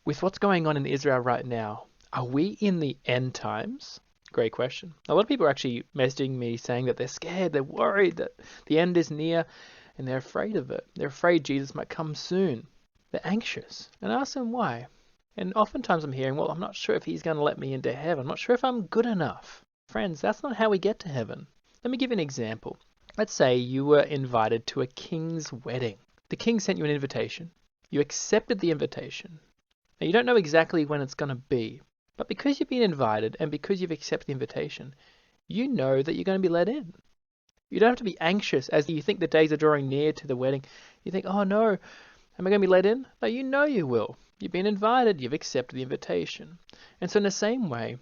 With what's going on in Israel right now, are we in the end times? Great question. A lot of people are actually messaging me saying that they're scared, they're worried that the end is near, and they're afraid of it. They're afraid Jesus might come soon. They're anxious. And I ask them why. And oftentimes I'm hearing, well, I'm not sure if he's going to let me into heaven. I'm not sure if I'm good enough. Friends, that's not how we get to heaven. Let me give you an example. Let's say you were invited to a king's wedding. The king sent you an invitation. You accepted the invitation. Now, you don't know exactly when it's going to be, but because you've been invited and because you've accepted the invitation, you know that you're going to be let in. You don't have to be anxious as you think the days are drawing near to the wedding. You think, oh no, am I going to be let in? No, you know you will. You've been invited, you've accepted the invitation. And so in the same way,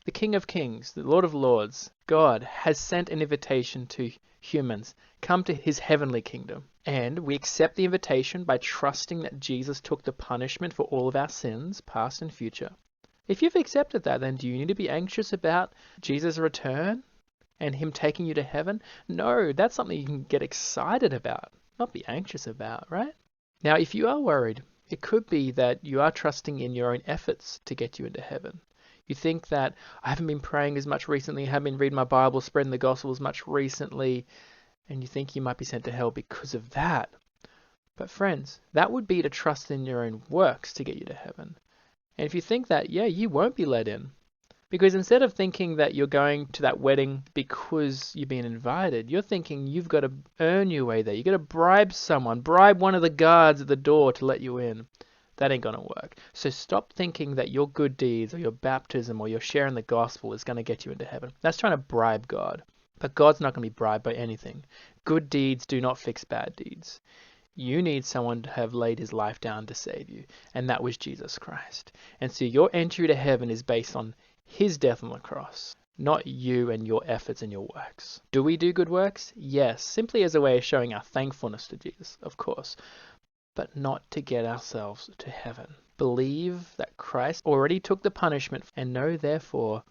the King of Kings, the Lord of Lords, God has sent an invitation to humans. Come to his heavenly kingdom. And we accept the invitation by trusting that Jesus took the punishment for all of our sins, past and future. If you've accepted that, then do you need to be anxious about Jesus' return and him taking you to heaven? No, that's something you can get excited about, not be anxious about, right? Now, if you are worried, it could be that you are trusting in your own efforts to get you into heaven. You think that I haven't been praying as much recently, I haven't been reading my Bible, spreading the gospel as much recently, and you think you might be sent to hell because of that. But friends, that would be to trust in your own works to get you to heaven. And if you think that, yeah, you won't be let in. Because instead of thinking that you're going to that wedding because you've been invited, you're thinking you've got to earn your way there. You've got to bribe someone, bribe one of the guards at the door to let you in. That ain't going to work. So stop thinking that your good deeds or your baptism or your sharing the gospel is going to get you into heaven. That's trying to bribe God. But God's not going to be bribed by anything. Good deeds do not fix bad deeds. You need someone to have laid his life down to save you, and that was Jesus Christ. And so your entry to heaven is based on his death on the cross, not you and your efforts and your works. Do we do good works? Yes, simply as a way of showing our thankfulness to Jesus, of course, but not to get ourselves to heaven. Believe that Christ already took the punishment, and know therefore,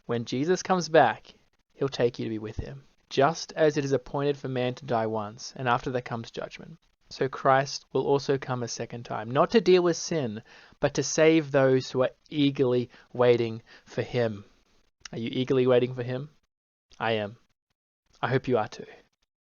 when Jesus comes back, he'll take you to be with him, just as it is appointed for man to die once, and after that comes judgment. So Christ will also come a second time, not to deal with sin, but to save those who are eagerly waiting for him. Are you eagerly waiting for him? I am. I hope you are too.